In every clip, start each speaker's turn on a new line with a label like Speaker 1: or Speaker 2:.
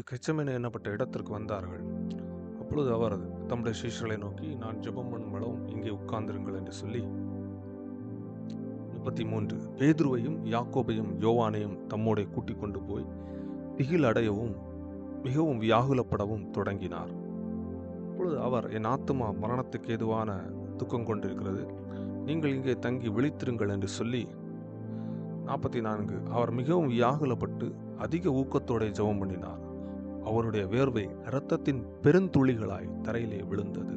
Speaker 1: கெச்சமேனு என்னப்பட்ட இடத்திற்கு வந்தார்கள். அப்பொழுது அவர் தம்முடைய சீஷர்களை நோக்கி, நான் ஜெபம் பண்ணும் அளவும் இங்கே உட்கார்ந்திருங்கள் என்று சொல்லி 33 பேதுருவையும் யாக்கோபையும் யோவானையும் தம்மோடே கூட்டிக் கொண்டு போய் திகில் அடையவும் மிகவும் வியாகுலப்படவும் தொடங்கினார். அப்பொழுது அவர், என் ஆத்துமா மரணத்துக்கு ஏதுவான துக்கம் கொண்டிருக்கிறது, நீங்கள் இங்கே தங்கி விழித்திருங்கள் என்று சொல்லி 44 அவர் மிகவும் வியாகுலப்பட்டு அதிக ஊக்கத்தோടെ ஜெபம் பண்ணினார். அவருடைய வேர்வை இரத்தத்தின் பெருந்துளிகளாய் தரையிலே விழுந்தது.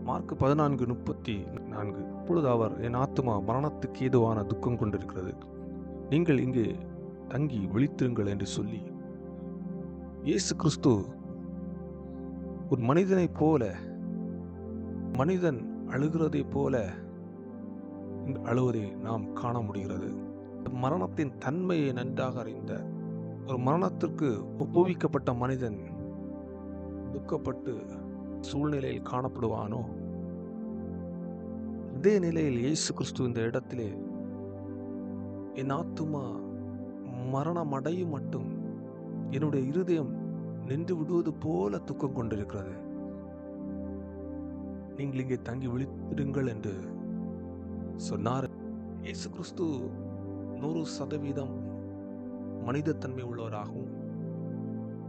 Speaker 1: மார்க் 14:34 அப்பொழுது அவர், என் ஆத்துமா மரணத்துக்கு ஏதுவான துக்கம் கொண்டிருக்கிறது, நீங்கள் இங்கே தங்கி விழித்திருங்கள் என்று சொல்லி இயேசு கிறிஸ்து ஒரு மனிதனைப் போல, மனிதன் அழுகிறதைப் போல அழுவதை நாம் காண முடிகிறது. மரணத்தின் தன்மையை நன்றாக அறிந்த ஒரு மரணத்திற்கு ஒப்புவிக்கப்பட்ட மனிதன் துக்கப்பட்டு சூழ்நிலையில் காணப்படுவானோ, அதே நிலையில் இயேசு கிறிஸ்து இந்த இடத்திலே என் ஆத்துமா மரணம் அடையும் மட்டும் என்னுடைய இருதயம் நின்று விடுவது போல துக்கம் கொண்டிருக்கிறது, நீங்கள் இங்கே தங்கி விழித்திடுங்கள் என்று சொன்னார். இயேசு கிறிஸ்து 100% மனிதத்தன்மை உள்ளவராகவும்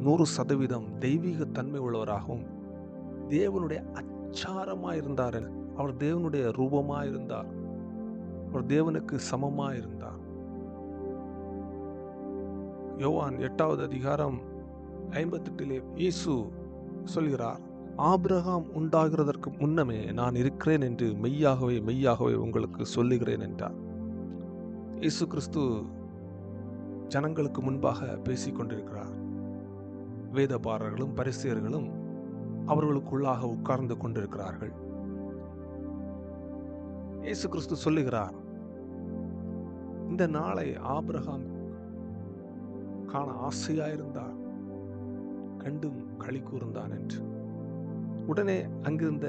Speaker 1: 100% தெய்வீக தன்மை உள்ளவராகவும் தேவனுடைய அச்சாரமாயிருந்தார். அவர் தேவனுடைய ரூபமாயிருந்தார். அவர் தேவனுக்கு சமமாயிருந்தார். யோவான் 8வது அதிகாரம் 58 இயேசு சொல்கிறார், ஆபிரகாம் உண்டாகிறதற்கு முன்னமே நான் இருக்கிறேன் என்று மெய்யாகவே மெய்யாகவே உங்களுக்கு சொல்லுகிறேன் என்றார். இயேசு கிறிஸ்து ஜனங்களுக்கு முன்பாக பேசிக் கொண்டிருக்கிறார். வேதபாரர்களும் பரிசேயர்களும் அவர்களுக்குள்ளாக உட்கார்ந்து கொண்டிருக்கிறார்கள். இயேசு கிறிஸ்து சொல்லுகிறார், இந்த நாளை ஆபிரகாம் காண ஆசையாயிருந்தார், கண்டும் களி கூர்ந்தான் என்று. உடனே அங்கிருந்த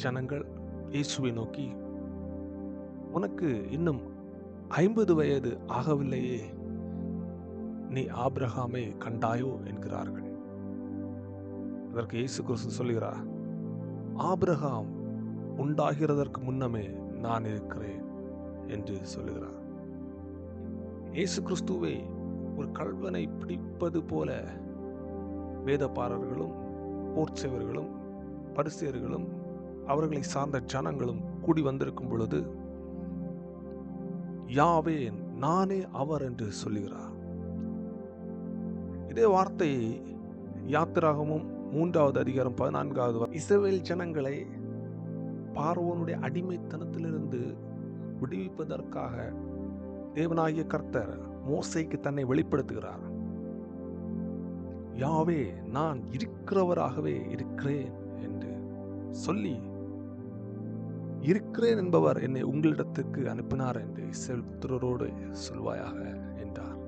Speaker 1: ஜனங்கள் இயேசுவை நோக்கி, உனக்கு இன்னும் 50 வயது ஆகவில்லையே, நீ ஆபிரகாமை கண்டாயோ என்கிறார்கள். அதற்கு இயேசு கிறிஸ்து சொல்லுகிறார், ஆபிரகாம் உண்டாகிறதற்கு முன்னமே நான் இருக்கிறேன் என்று சொல்லுகிறார். இயேசு கிறிஸ்துவை ஒரு கள்வனை பிடிப்பது போல வேதபாரர்களும் போர்ச்சவர்களும் பரிசேயர்களும் அவர்களை சார்ந்த ஜனங்களும் கூடி வந்திருக்கும் பொழுது, யாவே நானே அவர் என்று சொல்லுகிறார். இதே வார்த்தையை யாத்திராகமும் 3வது அதிகாரம் 14வது இஸ்ரவேல் ஜனங்களை பார்வோனுடைய அடிமைத்தனத்திலிருந்து விடுவிப்பதற்காக தேவனாகிய கர்த்தர் மோசேக்கு தன்னை வெளிப்படுத்துகிறார். யாவே நான் இருக்கிறவராகவே இருக்கிறேன் என்று சொல்லி, இருக்கிறேன் என்பவர் என்னை உங்களிடத்துக்கு அனுப்பினார் என்று இஸ்ரவேல் புத்திரரோடு சொல்வாயாக என்றார்.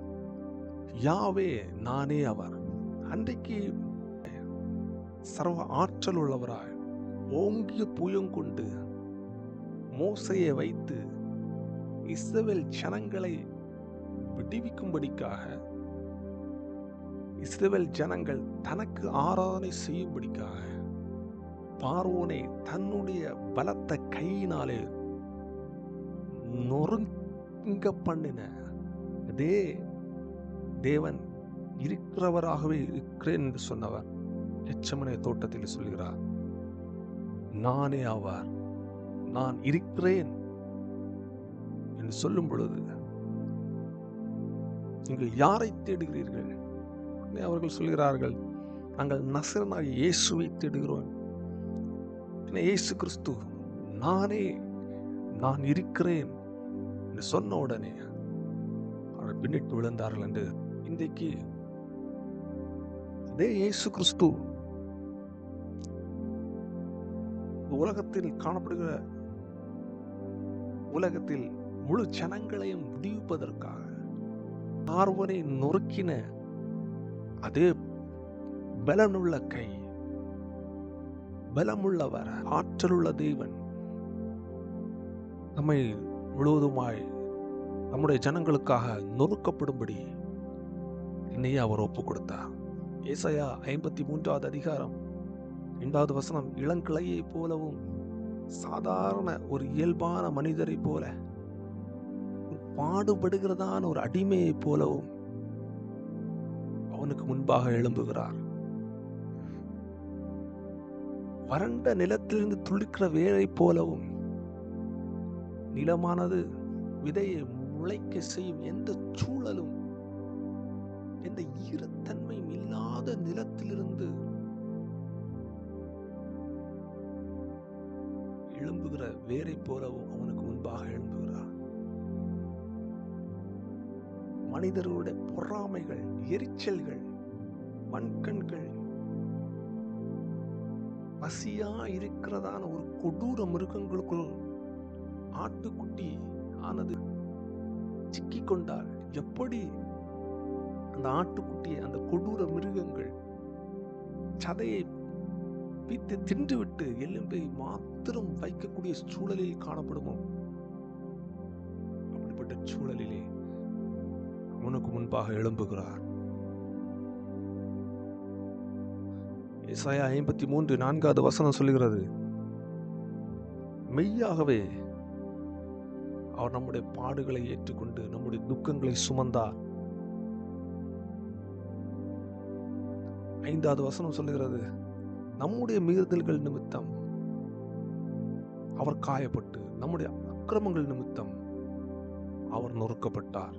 Speaker 1: யாவே நானே அவர். அன்றைக்கு சர்வ ஆற்றல் உள்ளவராய் ஓங்கிய புயங்கொண்டு மோசையை வைத்து இஸ்ரவேல் ஜனங்களை விடுவிக்கும்படிக்காக, இஸ்ரவேல் ஜனங்கள் தனக்கு ஆராதனை செய்யும்படிக்காக பார்வோனை தன்னுடைய பலத்த கையினாலே நொறுங்க பண்ணின அதே தேவன் இருக்கிறவராகவே இருக்கிறேன் என்று சொன்னவர் கெத்செமனே தோட்டத்தில் சொல்கிறார், நானே அவர், நான் இருக்கிறேன் என்று சொல்லும் பொழுது, நீங்கள் யாரை தேடுகிறீர்கள்? அவர்கள் சொல்கிறார்கள், நாங்கள் நசரேயனாகிய இயேசுவை தேடுகிறோம். இயேசு கிறிஸ்து நானே, நான் இருக்கிறேன் என்று சொன்ன உடனே அவர்கள் பின்னிட்டு விழுந்தார்கள் என்று. இன்றைக்கு அதே இயேசு கிறிஸ்து உலகத்தில் காணப்படுகிற, உலகத்தில் முழு ஜனங்களையும் விடுவிப்பதற்காக பார்வோனை நொறுக்கின அதே பலனுள்ள கை, பலமுள்ளவர், ஆற்றலுள்ள தேவன் நம்மை முழுவதுமாய் நம்முடைய ஜனங்களுக்காக நொறுக்கப்படும்படி என்னையே அவர் ஒப்பு கொடுத்தார். ஏசாயா 53வது அதிகாரம் 2வது வசனம், இளங்கிளையை போலவும் சாதாரண ஒரு இயல்பான மனிதரை போல, பாடுபடுகிறதான ஒரு அடிமையை போலவும் அவனுக்கு முன்பாக எழும்புகிறார். வறண்ட நிலத்திலிருந்து துளிக்கிற வேரை போலவும், நிலமானது விதையை முளைக்க செய்யும் எந்த சூழலும், எந்த ஈரத்தன்மையும் இல்லாத நிலத்திலிருந்து எழும்புகிற வேரை போலவும் அவனுக்கு முன்பாக எழும்புகிறார். மனிதர்களுடைய பொறாமைகள், எரிச்சல்கள், வன்கண்கள், பசியா இருக்கிறதான ஒரு கொடூர மிருகங்களுக்குள் ஆட்டுக்குட்டி ஆனது சிக்கிக் கொண்டால் எப்படி அந்த ஆட்டுக்குட்டியை அந்த கொடூர மிருகங்கள் சதையை பித்து தின்றுவிட்டு எலும்பை மாத்திரம் வைக்கக்கூடிய சூழலில் காணப்படுமோ, அப்படிப்பட்ட சூழலிலே அவனுக்கு முன்பாக எழும்புகிறார். ஏசாயா 53:4வது வசனம் சொல்லுகிறது, மெய்யாகவே அவர் நம்முடைய பாடுகளை ஏற்றுக்கொண்டு நம்முடைய துக்கங்களை சுமந்தார். 5வது வசனம் சொல்லுகிறது, நம்முடைய மீறுதல்கள் நிமித்தம் அவர் காயப்பட்டு, நம்முடைய அக்கிரமங்கள் நிமித்தம் அவர் நொறுக்கப்பட்டார்.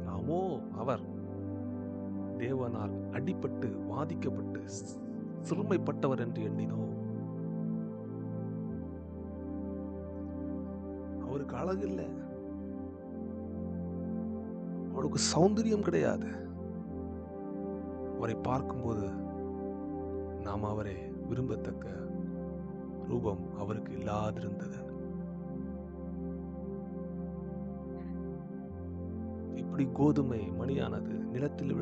Speaker 1: நாமோ அவர் தேவனால் அடிபட்டு வாதிக்கப்பட்டு சிறுமைப்பட்டவர் என்று எண்ணினோம். அவருக்கு அழகு இல்லை, அவருக்கு சௌந்தரியம் கிடையாது. அவரை பார்க்கும்போது நாம் அவரை விரும்பத்தக்க ரூபம் அவருக்கு இல்லாதிருந்தது. இப்படி கோதுமை மணியானது நிலத்தில்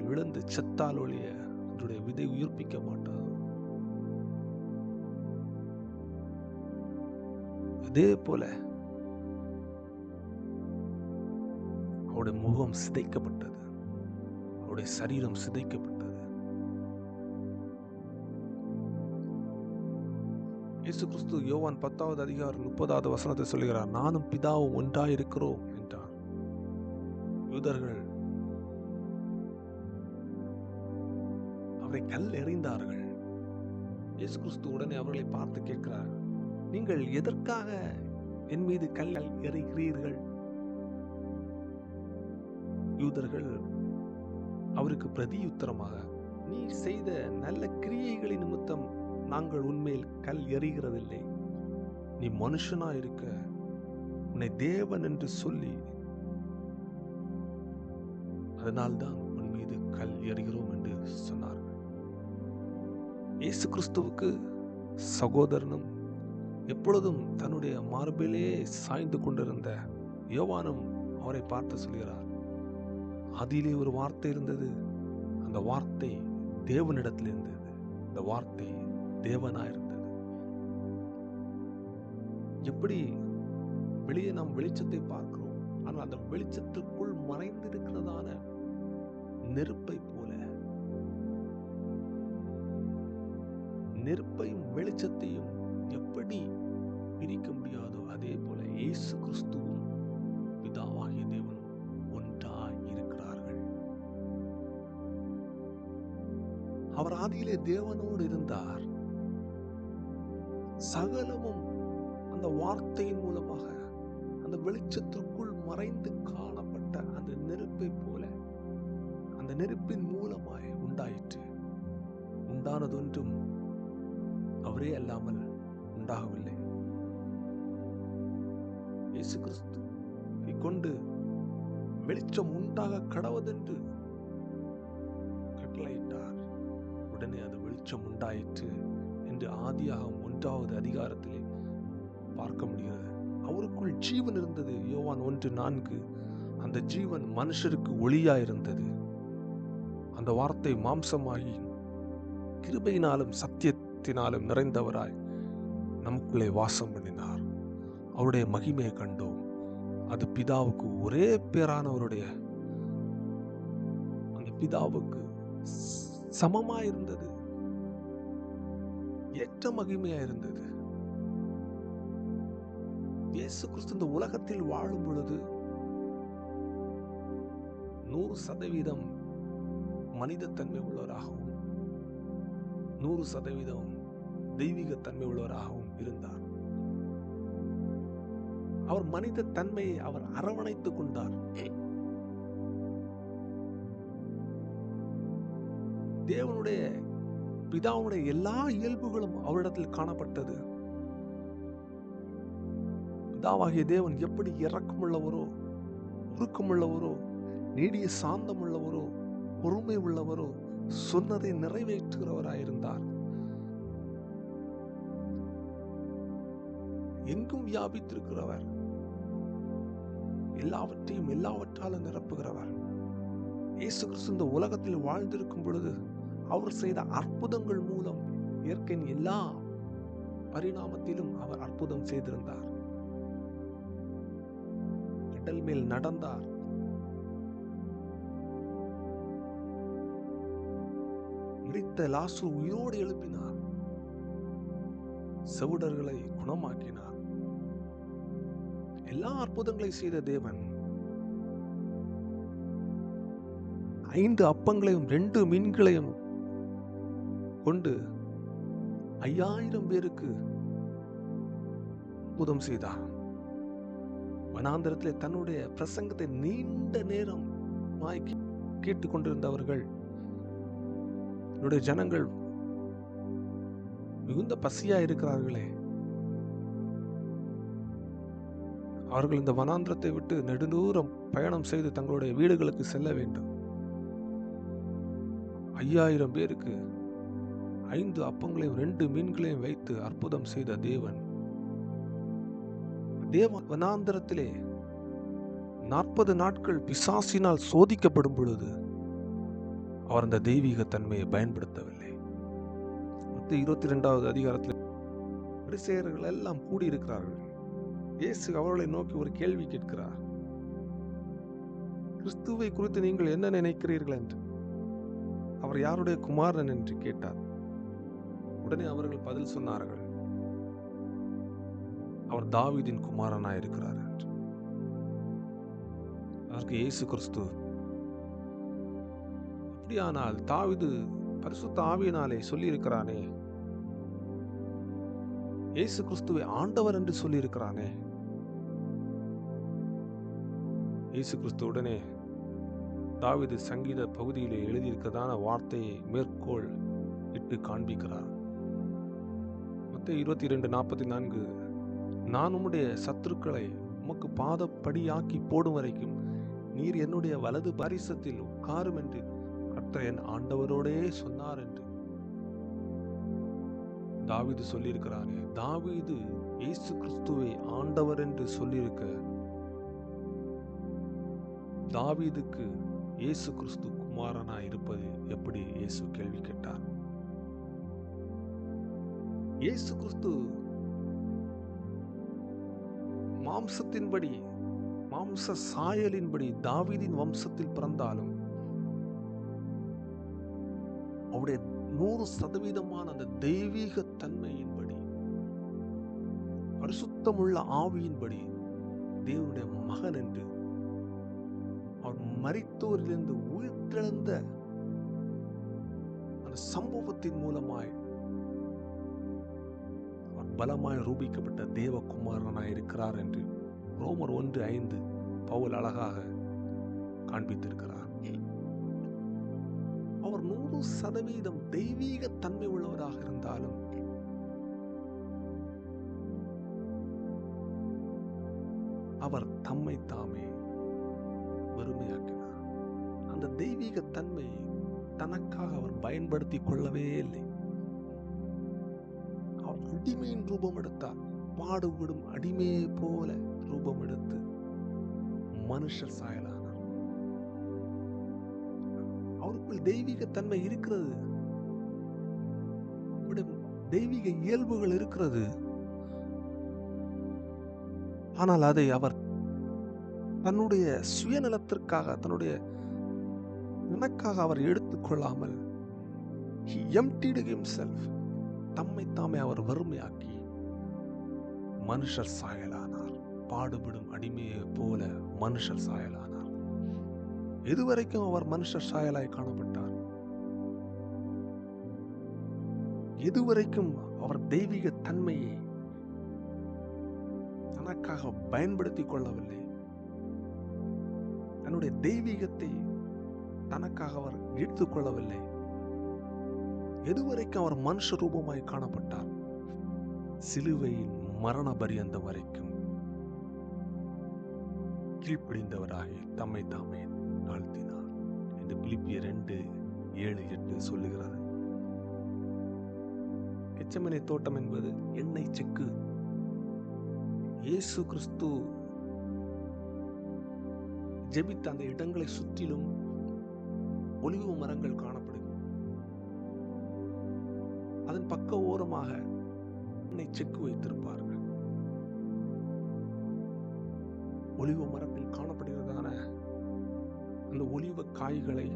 Speaker 1: விழுந்து செத்தால் ஒழிய அதனுடைய விதை உயிர்ப்பிக்க மாட்டாது. அதே போல அவருடைய முகம் சிதைக்கப்பட்டது, அவருடைய சரீரம் சிதைக்கப்பட்டது. இயேசு கிறிஸ்து யோவான் 10வது அதிகாரம் 30வது வசனத்தை சொல்கிறார், நானும் பிதாவும் ஒன்றாயிருக்கிறோம் என்றார். யூதர்கள் அவரை கல் எறிந்தார்கள். இயேசு கிறிஸ்து உடனே அவர்களை பார்த்து கேட்கிறார், நீங்கள் எதற்காக என் மீது கல் எறிகிறீர்கள்? யூதர்கள் அவருக்கு பிரதியுத்தரமாக, நீ செய்த நல்ல கிரியைகளின் நிமித்தம் நாங்கள் உன்மேல் கல் எறிகிறதில்லை. நீ மனுஷனா இருக்க உன்னை தேவன் என்று சொல்லி அதனால்தான் உன் மீது கல் எறிகிறோம் என்று சொன்னார்கள். இயேசு கிறிஸ்துவுக்கு சகோதரனும் எப்பொழுதும் தன்னுடைய மார்பிலே சாய்ந்து கொண்டிருந்த யோவானும் அவரை பார்த்து சொல்கிறார், ஆதியிலே ஒரு வார்த்தை இருந்தது, அந்த வார்த்தை தேவனிடத்தில் இருந்தது, அந்த வார்த்தை தேவனாயிருந்தது. எப்படி வெளியே நாம் வெளிச்சத்தை பார்க்கிறோம், ஆனால் அந்த வெளிச்சத்துக்குள் மறைந்திருக்கிறதான நெருப்பை போல, நெருப்பையும் வெளிச்சத்தையும் எப்படி பிரிக்க முடியாதோ அதே போல இயேசு கிறிஸ்துவும் பிதாவாகிய தேவனும் ஒன்றாய் இருக்கிறார்கள். அவர் ஆதியிலே தேவனோடு இருந்தார். சகலமும் அந்த வார்த்தையின் மூலமாக அந்த வெளிச்சத்திற்குள் மறைந்து காணப்பட்ட அந்த நெருப்பை போல அந்த நெருப்பின் மூலமாய் உண்டாயிற்று. உண்டானதொன்றும் அவரே அல்லாமல் உண்டாகவில்லை. இயேசு கிறிஸ்துவை கொண்டு வெளிச்சம் உண்டாக கடவுதென்று கட்டளையிட்டார். உடனே அது வெளிச்சம் உண்டாயிற்று என்று ஆதியாகமம் 1வது அதிகாரத்திலே பார்க்க முடிகிறது. அவருக்குள் ஜீவன் இருந்தது. யோவான் 1:4, அந்த ஜீவன் மனுஷருக்கு ஒளியாயிருந்தது. அந்த வார்த்தை மாம்சமாகி கிருபையினாலும் சத்தியத்தினாலும் நிறைந்தவராய் நமக்குள்ளே வாசம் பண்ணினார். அவருடைய மகிமையை கண்டோம். அது பிதாவுக்கு ஒரே பேரானவருடைய அந்த பிதாவுக்கு சமமா இருந்தது, ஏற்ற மகிமையா இருந்தது. இயேசு கிறிஸ்து இந்த உலகத்தில் வாழும் பொழுது 100% மனித தன்மை உள்ளவராகவும் 100% தெய்வீக தன்மை உள்ளவராகவும் இருந்தார். அவர் மனித தன்மையை அவர் அரவணைத்துக் கொண்டார். தேவனுடைய பிதாவுடைய எல்லா இயல்புகளும் அவரிடத்தில் காணப்பட்டது. பிதாவாகிய தேவன் எப்படி இரக்கமுள்ளவரோ, உருக்கமுள்ளவரோ, நீடிய சாந்தம் உள்ளவரோ, பொறுமை உள்ளவரோ, சொன்னதை நிறைவேற்றுகிறவராயிருந்தார். எங்கும் வியாபித்திருக்கிறவர், எல்லாவற்றையும் எல்லாவற்றாலும் நிரப்புகிறவர். இயேசு கிறிஸ்து இந்த உலகத்தில் வாழ்ந்திருக்கும் பொழுது அவர் செய்த அற்புதங்கள் மூலம் இயற்கையின் எல்லா பரிணாமத்திலும் அவர் அற்புதம் செய்திருந்தார். கடல் மேல் நடந்தார், மரித்த லாசரு உயிரோடு எழுப்பினார், செவிடர்களை குணமாக்கினார். எல்லா அற்புதங்களை செய்த தேவன் 5 அப்பங்களையும் 2 மீன்களையும் கொண்டு 5000 பேருக்கு அற்புதம் செய்தார். வனாந்தரத்திலே தன்னுடைய பிரசங்கத்தை நீண்ட நேரம் கேட்டுக்கொண்டிருந்தவர்கள், என்னுடைய ஜனங்கள் மிகுந்த பசியா இருக்கிறார்களே, அவர்கள் இந்த வனாந்திரத்தை விட்டு நெடுந்தூரம் பயணம் செய்து தங்களுடைய வீடுகளுக்கு செல்ல வேண்டும். 5000 பேருக்கு 5 அப்பங்களையும் 2 மீன்களையும் வைத்து அற்புதம் செய்த தேவன் வனாந்திரத்திலே 40 நாட்கள் பிசாசினால் சோதிக்கப்படும் பொழுது அவர் அந்த தெய்வீக தன்மையை பயன்படுத்தவில்லை. 22வது அதிகாரத்தில் பரிசேயர்கள் எல்லாம் கூடியிருக்கிறார்கள். இயேசு அவர்களை நோக்கி ஒரு கேள்வி கேட்கிறார். கிறிஸ்துவை குறித்து நீங்கள் என்ன நினைக்கிறீர்கள் என்று. அவர் யாருடைய குமாரன் என்று கேட்டார். உடனே அவர்கள் பதில் சொன்னார்கள், அவர் தாவீதின் குமாரனாயிருக்கிறார் என்று. அதற்கு இயேசு கிறிஸ்து, அப்படியானால் தாவீது பரிசுத்த ஆவியினாலே சொல்லி இருக்கிறானே, இயேசு கிறிஸ்துவை ஆண்டவர் என்று சொல்லி இருக்கிறானே. இயேசு கிறிஸ்து உடனே தாவீது சங்கீத பகுதியிலே எழுதியிருக்கிறதான வார்த்தையை மேற்கோள் இட்டு காண்பிக்கிறார். மத்தேயு 22:44, நான் உம்முடைய சத்துருக்களை உமக்கு பாதப்படியாக்கி போடும் வரைக்கும் நீர் என்னுடைய வலது பாரிசத்தில் உட்காரும் என்று கர்த்தர் என் ஆண்டவரோடே சொன்னார் என்று தாவீது சொல்லியிருக்கிறாரே. தாவீது இயேசு கிறிஸ்துவை ஆண்டவர் என்று சொல்லியிருக்க, தாவீதுக்கு இயேசு கிறிஸ்து குமாரனாய் இருப்பது எப்படி? இயேசு கேள்வி கேட்டார். இயேசு கிறிஸ்து மாம்சத்தின்படி, மாம்ச சாயலின்படி தாவீதின் வம்சத்தில் பிறந்தாலும் அவருடைய 100% அந்த தெய்வீக தன்மையின்படி, பரிசுத்தமுள்ள ஆவியின்படி தேவனுடைய மகன் என்று, அவர் மரித்தோரிலிருந்து உயிர்த்தெழுந்த அந்த சம்பவத்தின் மூலமாய் அவர் பலமாய் ரூபிக்கப்பட்ட தேவகுமாரனாய் இருக்கிறார் என்று ரோமர் 1:5 பவுல் அழகாக காண்பித்திருக்கிறார். அவர் 100% தெய்வீக தன்மை உள்ளவராக இருந்தாலும் அவர் தம்மை தாமே வெறுமையாக்கினார். அந்த தெய்வீக தன்மையை தனக்காக அவர் பயன்படுத்திக் கொள்ளவே இல்லை. அவர் அடிமையின் ரூபம் எடுத்தார். பாடுபடும் அடிமையை போல ரூபம் எடுத்து மனுஷர் சாயலானார். அவருக்குள் தெய்வீக தன்மை இருக்கிறது, தெய்வீக இயல்புகள் இருக்கிறது. ஆனால் அதை அவர் தன்னுடைய சுயநலத்திற்காக, தனக்காக அவர் எடுத்துக்கொள்ளாமல் he emptied himself, தம்மை தாமே அவர் வறுமையாக்கி மனுஷர் சாயலானார். பாடுபடும் அடிமையை போல மனுஷர் சாயலானார். எதுவரைக்கும் அவர் மனுஷர் சாயலாய் காணப்பட்டார்? எதுவரைக்கும் அவர் தெய்வீக தன்மையை தனக்காக பயன்படுத்திக் கொள்ளவில்லை? தன்னுடைய தெய்வீகத்தை தனக்காக அவர் எடுத்துக்கொள்ளவில்லை. எதுவரைக்கும் அவர் மனுஷ ரூபமாய் காணப்பட்டார்? சிலுவையின் மரண பரியந்தம் வரைக்கும் கீழ்ப்படிந்தவராகி தம்மை தாமே தாழ்த்தினார் என்று பிலிப்பியர் 2:7-8 சொல்லுகிறது. கெத்செமனே தோட்டம் என்பது எண்ணெய் செக்கு. இயேசு கிறிஸ்து ஜெபித்த அந்த இடங்களை சுற்றிலும் ஒலிவு மரங்கள் காணப்படுகிறது. அதன் பக்க ஓரமாக எண்ணெய் செக்கு வைத்திருப்பார்கள். ஒலிவ மரத்தில் காணப்படுகிறதான அந்த ஒலிவ காய்களை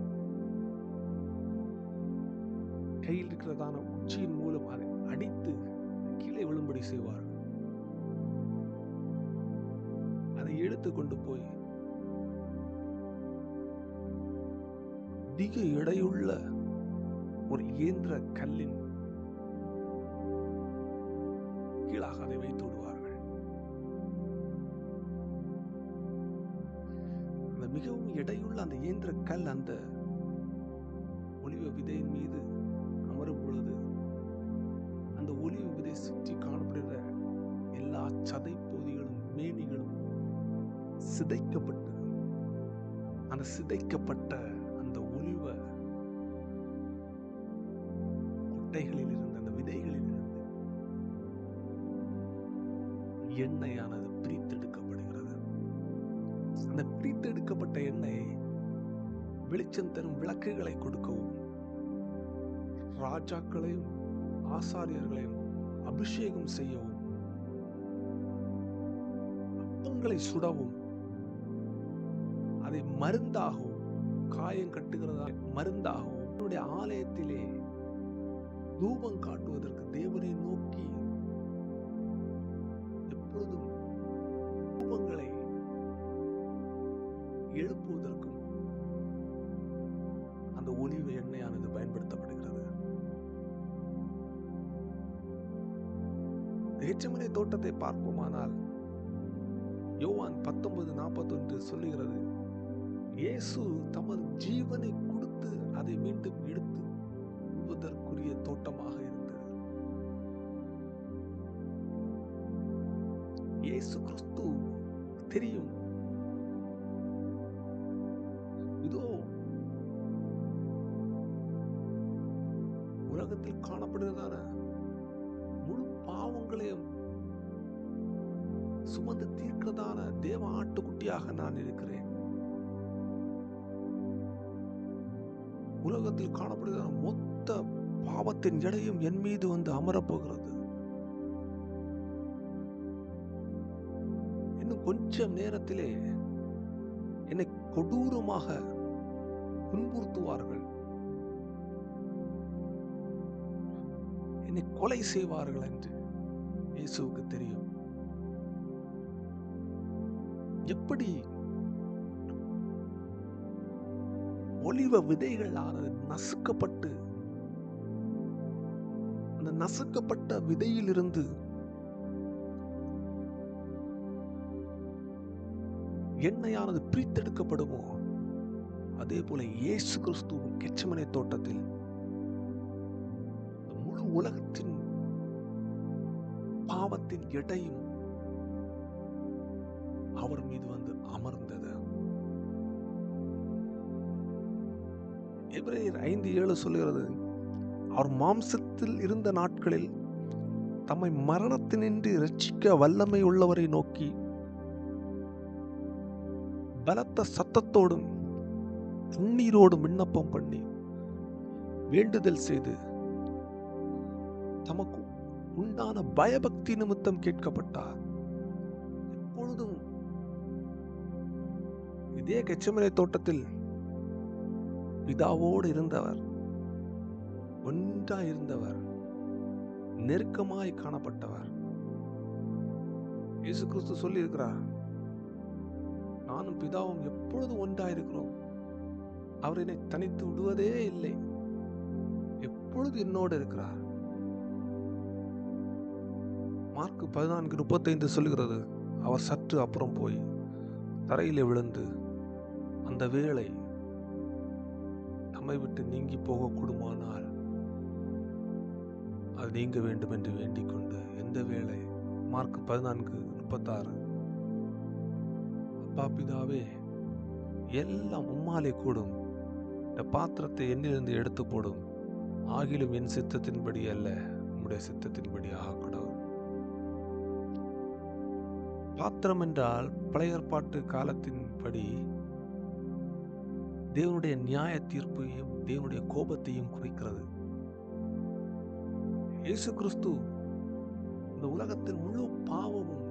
Speaker 1: கையில் இருக்கிறதான உச்சியின் மூலம் அதை அடித்து கீழே விழும்படி செய்வார்கள். அதை எடுத்து கொண்டு போய் அதிக எடையுள்ள ஒரு இயந்திர கல்லின் கீழாக அதை வைத்து விடுவார்கள். அந்த மிகவும் எடையுள்ள அந்த இயந்திர கல் அந்த ஒலிவ விதையின் மீது அமரும் பொழுது அந்த ஒலிவ விதை சுற்றி காணப்படுகிற எல்லா சதை பகுதிகளும் மேனிகளும் சிதைக்கப்பட்டு அந்த சிதைக்கப்பட்ட அந்த ஒலிவ கொட்டைகளில் இருந்து, அந்த விதைகளில் இருந்து எண்ணெயானது பிரித்தெடுக்கப்படுகிறது. அந்த பிரித்தெடுக்கப்பட்ட எண்ணெய் வெளிச்சம் தரும் விளக்குகளை கொடுக்கவும், ராஜாக்களையும் ஆசாரியர்களையும் அபிஷேகம் செய்யவும், அப்பங்களை சுடவும், அதை மருந்தாகவும், காயம் கட்டுகிறதா மருந்தாகவும், என்னுடைய ஆலயத்திலே தூபம் காட்டுவதற்கு, தேவனை நோக்கி எப்பொழுதும் தூபங்களை எழுப்புவதற்கும் அந்த ஒலிவ எண்ணெயானது பயன்படுத்தப்படுகிறது. கெத்செமனே தோட்டத்தை பார்ப்போமானால் யோவான் 19:41 சொல்லுகிறது, இயேசு தமது ஜீவனை கொடுத்து அதை மீண்டும் எடுத்து கொள்வதற்குரிய தோட்டமாக இருந்தது. இயேசு கிறிஸ்து தெரியும், இதோ உலகத்தில் காணப்படுகிறதான முழு பாவங்களையும் சுமந்து தீர்க்கிறதான தேவ ஆட்டுக்குட்டியாக நான் இருக்கிறேன். உலகத்தில் காணப்படுகிற மொத்த பாவத்தின் எடையும் என் மீது வந்து அமரப்போகிறது. இன்னும் கொஞ்சம் நேரத்திலே என்னை கொடூரமாக துன்புறுத்துவார்கள், என்னை கொலை செய்வார்கள் என்று இயேசுவுக்கு தெரியும். எப்படி ஒலிவ விதைகள் ஆனது நசுக்கப்பட்டு, அந்த நசுக்கப்பட்ட விதையிலிருந்து எண்ணெயானது பிரித்தெடுக்கப்படுமோ, அதே போல இயேசு கிறிஸ்துவின் கெத்செமனே தோட்டத்தில் முழு உலகத்தின் பாவத்தின் எடையும் அவர் மீது வந்து அமர்ந்தது. எபிரேயர் 5:7 சொல்லுகிறது, அவர் மாம்சத்தில் இருந்த நாட்களில் தம்மை மரணத்தினின்று இரட்சிக்க வல்லமை உள்ளவரை நோக்கி பலத்த சத்தத்தோடும் கண்ணீரோடும் விண்ணப்பம் பண்ணி வேண்டுதல் செய்து தமக்கு உண்டான பயபக்தி நிமித்தம் கேட்கப்பட்டார். எப்பொழுதும் இதே கெச்சமனே தோட்டத்தில் பிதாவோடு இருந்தவர், ஒன்றாய் இருந்தவர், நெருக்கமாய் காணப்பட்டவர். இயேசு கிறிஸ்து சொல்லி இருக்கிறார், நானும் பிதாவும் எப்பொழுதும் ஒன்றாயிருக்கிறோம். அவர் என்னை தனித்து விடுவதே இல்லை, எப்பொழுது என்னோடு இருக்கிறார். மார்க் 14:35 சொல்லுகிறது, அவர் சற்று அப்புறம் போய் தரையிலே விழுந்து, அந்த வேளை நம்மை விட்டு நீங்கி போகக்கூடுமானால் அது நீங்க வேண்டும் என்று வேண்டிக் கொண்டு. எந்த வேளை? மார்க் 14:36. அப்பா பிதாவே, எல்லாம் உம்மாலே கூடும், இந்த பாத்திரத்தை என்னிலிருந்து எடுத்து போடும், ஆகிலும் என் சித்தத்தின்படி அல்ல, உம்முடைய சித்தத்தின்படி ஆகக்கூடாது. பாத்திரம் என்றால் பழைய ஏற்பாட்டு காலத்தின்படி தேவனுடைய நியாய தீர்ப்பையும் தேவனுடைய கோபத்தையும் குறிக்கிறது. இயேசு கிறிஸ்து இந்த உலகத்தின் முழு பாவமும்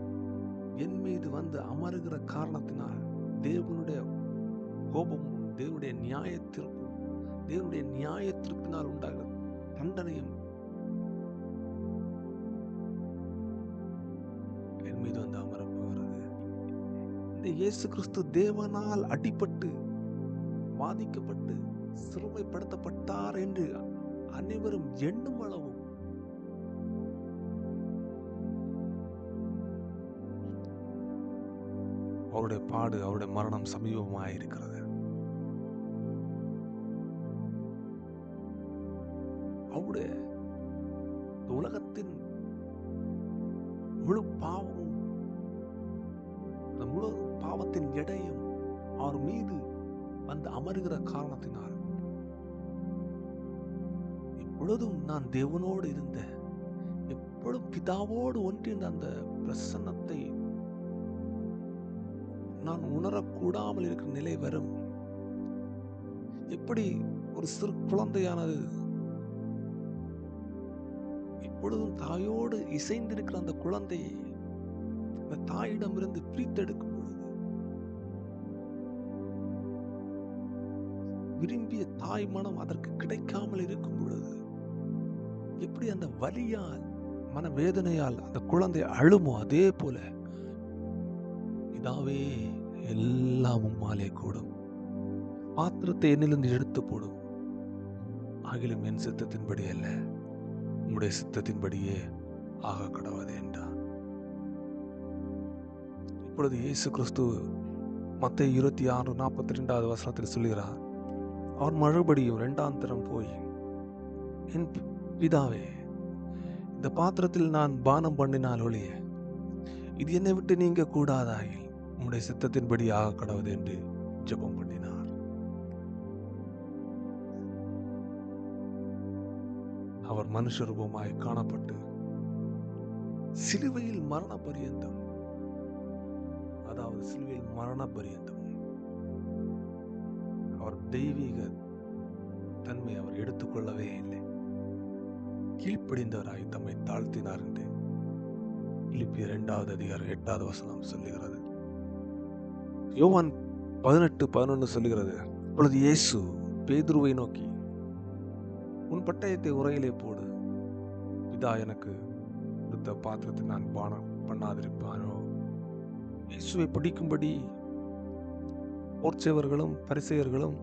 Speaker 1: என் மீது வந்து அமருகிற காரணத்தினால் தேவனுடைய கோபமும் தேவனுடைய நியாய தீர்ப்பும் தேவனுடைய நியாய தீர்ப்பினால் உண்டாகிற தண்டனையும் என் மீது வந்து அமரப்போகிறது. இந்த இயேசு கிறிஸ்து தேவனால் அடிபட்டு வாதிக்கப்பட்டு சிறுமைப்படுத்தப்பட்டார் என்று அனைவரும் எண்ணும் அளவும் அவருடைய பாடு, அவருடைய மரணம் சமீபமாயிருக்கிறது. அவருடைய உலகத்தின் முழு பாவமும், அந்த முழு பாவத்தின் எடையும் அவர் மீது வந்து அமருகிற காரணத்தினால் எப்பொழுதும் நான் தேவனோடு இருந்த, எப்பொழுதும் பிதாவோடு ஒன்றிருந்த அந்த பிரசன்னத்தை நான் உணரக்கூடாமல் இருக்கிற நிலை வரும். எப்படி ஒரு சிறு குழந்தையானது எப்பொழுதும் தாயோடு இசைந்திருக்கிற அந்த குழந்தையை அந்த தாயிடமிருந்து பிரித்தெடுக்கும் பொழுது விரும்பிய தாய் மனம் அதற்கு கிடைக்காமல் இருக்கும் பொழுது எப்படி அந்த வலியால் மனவேதனையால் அந்த குழந்தை அழுமோ, அதே போல பிதாவே எல்லாம் உம்மாலே கூடும், பாத்திரத்தை என்னிலிருந்து எடுத்து போடும், ஆகிலும் என் சித்தத்தின்படி அல்ல, உம்முடைய சித்தத்தின்படியே ஆக கடவுது என்றார். இப்பொழுது இயேசு கிறிஸ்து மத்தேயு 26:42 சொல்கிறார், அவர் மறுபடியும் 2ஆம் தரம் போய், என் பிதாவே, இந்த பாத்திரத்தில் நான் பானம் பண்ணினால் ஒழிய இது என்னை விட்டு நீங்க கூடாதாயில் உம்முடைய சித்தத்தின்படி ஆக கடவுது என்று ஜெபம் பண்ணினார். அவர் மனுஷ ரூபமாய் காணப்பட்டு சிலுவையில் மரண பரியந்தம், அதாவது சிலுவையில் மரண பரியந்தம் அவர் தெய்வீக தன்மை அவர் எடுத்துக்கொள்ளவே இல்லை. கீழ்ப்படிந்தவராய் தம்மை தாழ்த்தினார் என்று பிலிப்பியர் 2ஆம் அதிகாரம் 8ஆவது வசனம் சொல்லுகிறது. யோவான் 18:11 சொல்லுகிறது, அப்பொழுது இயேசு பேதுருவை நோக்கி, உன் பட்டயத்தை உரையிலே போடு, பிதா எனக்கு கொடுத்த பாத்திரத்தை நான் பானம் பண்ணாதிருப்பானோ. இயேசுவை பிடிக்கும்படி போர்ச்சேவர்களும் பரிசேயர்களும்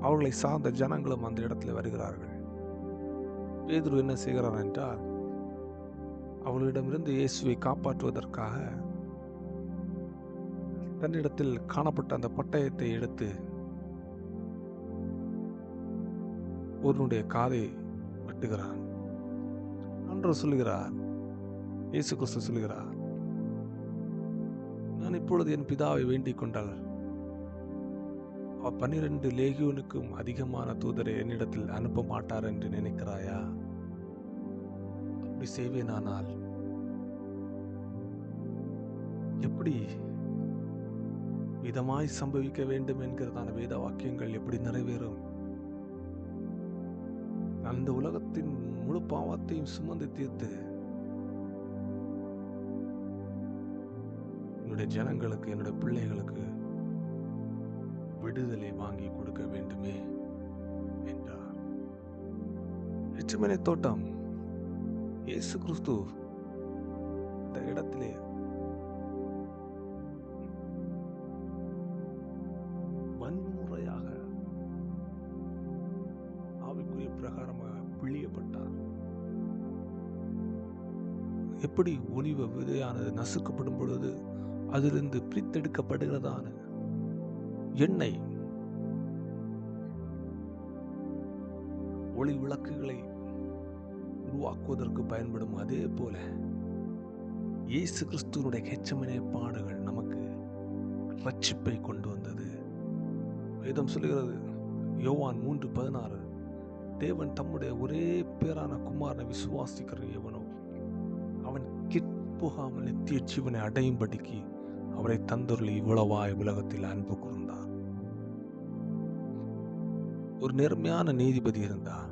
Speaker 1: அவர்களை சார்ந்த ஜனங்களும் அந்த இடத்துல வருகிறார்கள். பேதுரு என்ன செய்கிறார் என்றால், அவர்களிடமிருந்து இயேசுவை காப்பாற்றுவதற்காக தன்னிடத்தில் காணப்பட்ட அந்த பட்டயத்தை எடுத்து ஒருவனுடைய காதை வெட்டுகிறான். ஆண்டவர் சொல்லுகிறார், இயேசு கிறிஸ்து சொல்லுகிறார், நான் இப்பொழுது என் பிதாவை வேண்டிக் கொண்டால் அவர் 12 லேகியோனுக்கும் அதிகமான தூதரை என்னிடத்தில் அனுப்ப மாட்டார் என்று நினைக்கிறாயா? அப்படி செய்வேனானால் எப்படி விதமாய் சம்பவிக்க வேண்டும் என்கிறதான வேத வாக்கியங்கள் எப்படி நிறைவேறும்? அந்த உலகத்தின் முழு பாவத்தையும் சுமந்து தீர்த்து என்னுடைய ஜனங்களுக்கு, என்னுடைய பிள்ளைகளுக்கு விடுதலை வாங்கி கொடுக்க வேண்டுமே என்றார். கெத்செமனே தோட்டம், இயேசு கிறிஸ்து இந்த இடத்திலே வன்முறையாக ஆவிக்குரிய பிரகாரமாக பிழியப்பட்டார். எப்படி ஒலிவ விதையானது நசுக்கப்படும் பொழுது அதிலிருந்து பிரித்தெடுக்கப்படுகிறதான எண்ணெய் ஒளி விளக்குகளை உருவாக்குவதற்கு பயன்படும், அதே போல இயேசு கிறிஸ்துவனுடைய கெத்செமனே பாடுகள் நமக்கு ரட்சிப்பை கொண்டு வந்தது. வேதம் சொல்லுகிறது, யோவான் 3:16, தேவன் தம்முடைய ஒரே பேரான குமாரனை விசுவாசிக்கிற எவனோ அவன் கெட்டுப்போகாமல் நித்திய ஜீவனை அடையும்படிக்கு அவரை தந்தருளி இவ்வளவாய் உலகத்தில் அன்பு கூர்ந்தார். ஒரு நேர்மையான நீதிபதி இருந்தார்.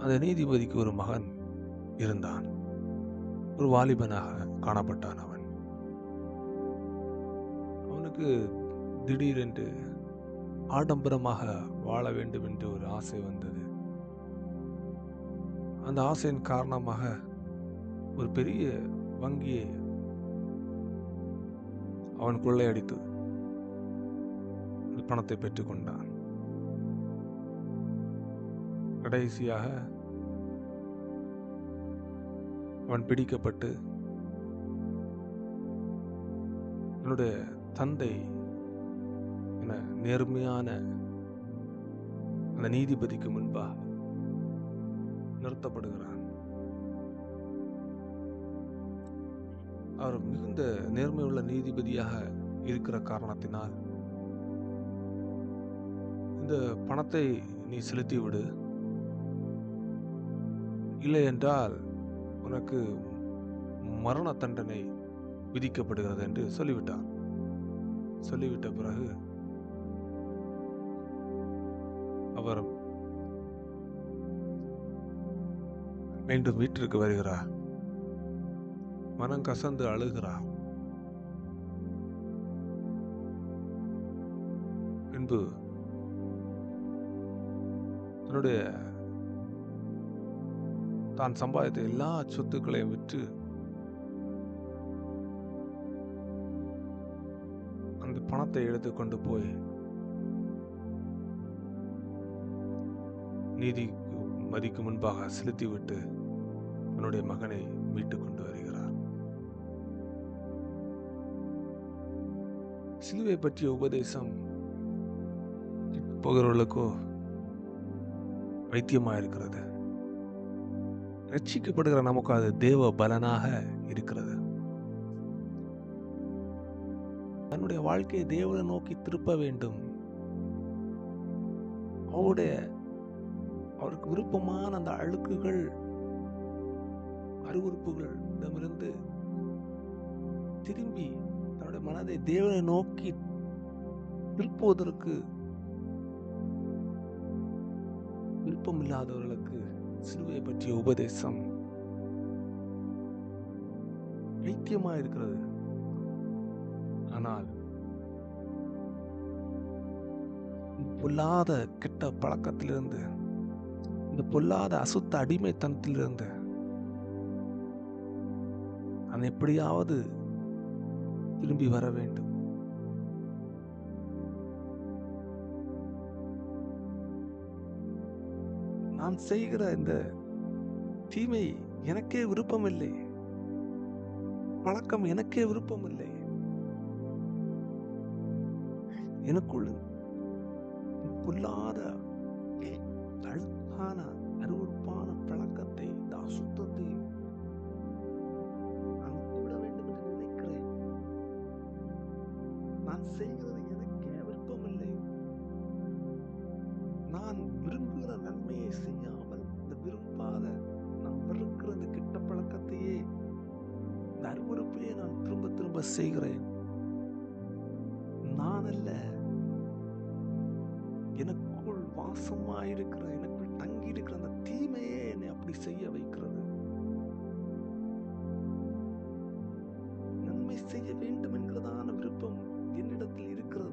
Speaker 1: அந்த நீதிபதிக்கு ஒரு மகன் இருந்தான். ஒரு வாலிபனாக காணப்பட்டான். அவனுக்கு திடீரென்று ஆடம்பரமாக வாழ வேண்டும் என்று ஒரு ஆசை வந்தது. அந்த ஆசையின் காரணமாக ஒரு பெரிய வங்கியை அவன் கொள்ளையடித்து பணத்தை பெற்றுக்கொண்டான். கடைசியாக அவன் பிடிக்கப்பட்டு என்னுடைய தந்தை என நேர்மையான அந்த நீதிபதிக்கு முன்பாக நிறுத்தப்படுகிறான். அவர் மிகுந்த நேர்மையுள்ள நீதிபதியாக இருக்கிற காரணத்தினால், இந்த பணத்தை நீ செலுத்திவிடு, இல்லை என்றால் உனக்கு மரண தண்டனை விதிக்கப்படுகிறது என்று சொல்லிவிட்டார். சொல்லிவிட்ட பிறகு அவர் மீண்டும் வீட்டிற்கு வருகிறார். மனம் கசந்து அழுகிறார். பின்பு தன்னுடைய தான் சம்பாதித்த எல்லா சொத்துக்களையும் விற்று அந்த பணத்தை எடுத்துக்கொண்டு போய் நீதி மதிக்கு முன்பாக செலுத்திவிட்டு தன்னுடைய மகனை மீட்டுக் கொண்டு வருகிறார். சிலுவை பற்றிய உபதேசம் போகிறவர்களுக்கோ வைத்தியமாயிருக்கிறது. ரட்சிக்கப்படுகிற நமக்கு அது தேவ பலனாக இருக்கிறது. தன்னுடைய வாழ்க்கையை தேவனை நோக்கி திருப்ப வேண்டும். அவருக்கு விருப்பமான அந்த அழுக்குகள், அருவருப்புகளிடமிருந்து திரும்பி தன்னுடைய மனதை தேவனை நோக்கி திருப்புவதற்கு விருப்பம் இல்லாதவர்களுக்கு சிலுவையை பற்றிய உபதேசம் வைத்தியமாக இருக்கிறது. ஆனால் பொல்லாத கெட்ட பழக்கத்திலிருந்து, இந்த பொல்லாத அசுத்த அடிமைத்தனத்திலிருந்து நான் எப்படியாவது திரும்பி வர வேண்டும். நான் செய்கிற இந்த தீமை எனக்கே விருப்பமில்லை, பழக்கம் எனக்கே விருப்பமில்லை, எனக்குள் பொல்லாத அழுக்கான அருவருப்பான பழக்கத்தை, இந்த அசுத்தத்தை நான் விட வேண்டும் என்று நினைக்கிறேன். நான் செய்கிறது எனக்கே விருப்பமில்லை. நான் விரும்புகிற நன்மையை செய்யாமல் இந்த விரும்பாத, நான் வெறுக்கிற இந்த கெட்ட பழக்கத்தையே, இந்த அருவருப்பையே நான் திரும்ப திரும்ப செய்கிறேன். நான் அல்ல, எனக்குள் வாசமாயிருக்கிற, எனக்குள் தங்கி இருக்கிற அந்த தீமையே என்னை அப்படி செய்ய வைக்கிறது. நன்மை செய்ய வேண்டும் என்கிறதான விருப்பம் என்னிடத்தில் இருக்கிறது.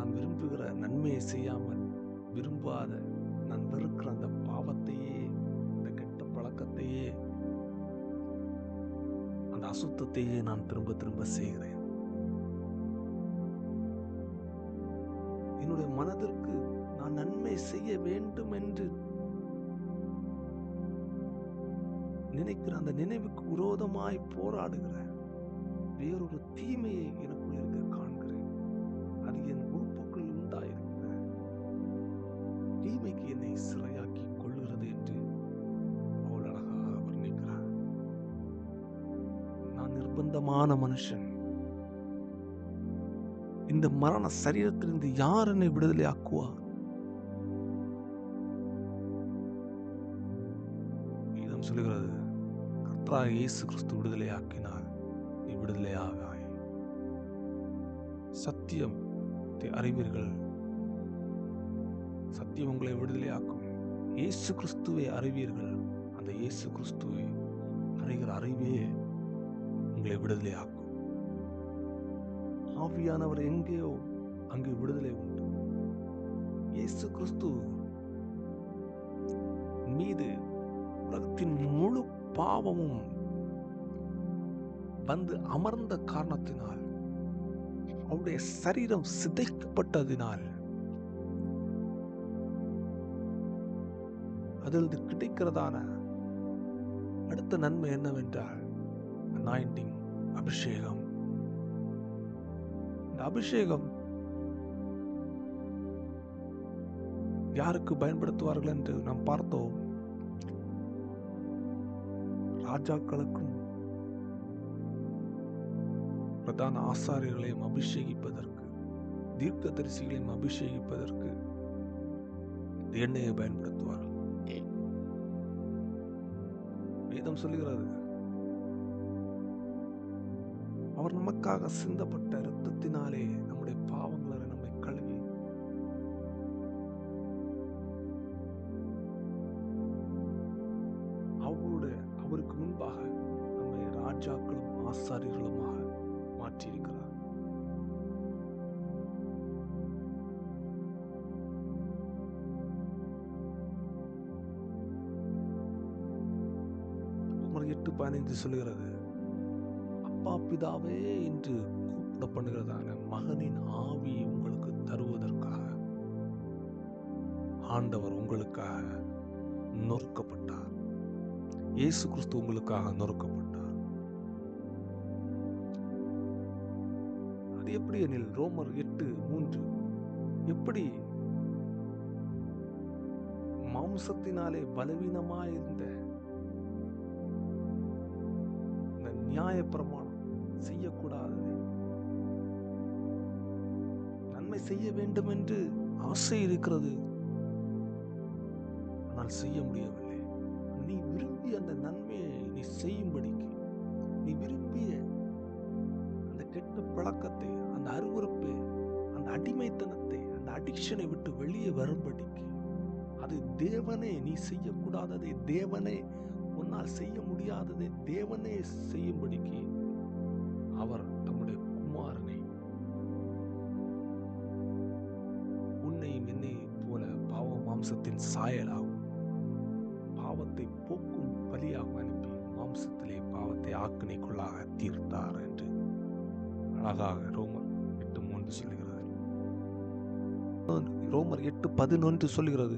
Speaker 1: நான் விரும்புகிற நன்மையை செய்யாமல் விரும்பாத நான் வெறுக்கிற அந்த பாவத்தையே, அந்த கெட்ட பழக்கத்தையே, அந்த அசுத்தத்தையே நான் திரும்ப திரும்ப செய்கிறேன். என்னுடைய மனதிற்கு நான் நன்மை செய்ய வேண்டும் என்று நினைக்கிற அந்த நினைவுக்கு விரோதமாய் போராடுகிற வேறொரு தீமையை எனக்குள் இருக்க காண்கிறேன். அது என் உறுப்புக்குள் உண்டாயிருக்கிற தீமைக்கு என்னை சிறையாக்கி கொள்கிறது என்று அவள் அழகாக வர்ணிக்கிறார். நான் நிர்பந்தமான மனுஷன். இந்த மரண சரீரத்திலிருந்து யார் என்னை விடுதலை ஆக்குவார்? இதம் சொல்லுகிறது, கர்த்தராகிய இயேசு கிறிஸ்து விடுதலை ஆக்கினார், நீ விடுதலையாகாய். சத்தியத்தை அறிவீர்கள், சத்தியம் உங்களை விடுதலையாக்கும். இயேசு கிறிஸ்துவை அறிவீர்கள், அந்த இயேசு கிறிஸ்துவை அறிகிற அறிவே உங்களை விடுதலையாக்கும். ஆவியானவர் எங்கேயோ அங்கே விடுதலை உண்டு. இயேசு கிறிஸ்து மீது உலகத்தின் முழு பாவமும் வந்து அமர்ந்த காரணத்தினால், அவருடைய சரீரம் சிதைக்கப்பட்டதினால் அதிலிருந்து கிடைக்கிறதான அடுத்த நன்மை என்னவென்றால் அனாயிண்டிங், அபிஷேகம். இந்த அபிஷேகம் யாருக்கு பயன்படுத்துவார்கள் என்று நாம் பார்த்தோம். ராஜாக்களுக்கும் பிரதான ஆசாரியர்களையும் அபிஷேகிப்பதற்கு, தீர்க்கதரிசிகளையும் அபிஷேகிப்பதற்கு எண்ணெயை பயன்படுத்துவார்கள். வேதம் சொல்லுகிறது, அவர் நமக்காக சிந்தப்பட்ட இரத்தத்தினாலே நம்முடைய பாவங்களை நம்மை கழுவி அவருக்கு முன்பாக நம்மை ராஜாக்களும் ஆசாரியர்களுமாக மாற்றியிருக்கிறார். ரோமர் 8:15 சொல்லுகிறது, அப்பா பிதாவே என்று கூப்பிட பண்ணுகிறதான மகனின் ஆவியை உங்களுக்கு தருவதற்காக ஆண்டவர் உங்களுக்காக நொறுக்கப்பட்டார். இயேசு கிறிஸ்து உங்களுக்காக நொறுக்கப்பட்டார். அது எப்படி எனில், ரோமர் 8:3, எப்படி மாம்சத்தினாலே பலவீனமாயிருந்த இந்த நியாய பிரமாணம் செய்யக்கூடாது, நன்மை செய்ய வேண்டும் என்று ஆசை இருக்கிறது, ஆனால் செய்ய முடியவில்லை. நீ விரும்பிய அந்த நன்மையை நீ செய்யும்படிக்கு, நீ விரும்பிய அந்த கெட்ட பழக்கத்தை, அந்த அருவருப்பை, அந்த அடிமைத்தனத்தை, அந்த அடிக்ஷனை விட்டு வெளியே வரும்படிக்கு, அது தேவனே நீ செய்யக்கூடாததை, தேவனே உன்னால் செய்ய முடியாததை தேவனே செய்யும்படிக்கு அவர் தம்முடைய குமாரனை உன்னையும் என்னையும் போல பாவ மாம்சத்தின் சாயலாகும் பாவத்தை போக்கும் பலியாக அனுப்பி மாம்சத்திலே பாவத்தை ஆக்கினைக்குள்ளாக தீர்த்தார் என்று அழகாக ரோமர் 8:3 சொல்லுகிறது. ரோமர் 8:11 சொல்லுகிறது,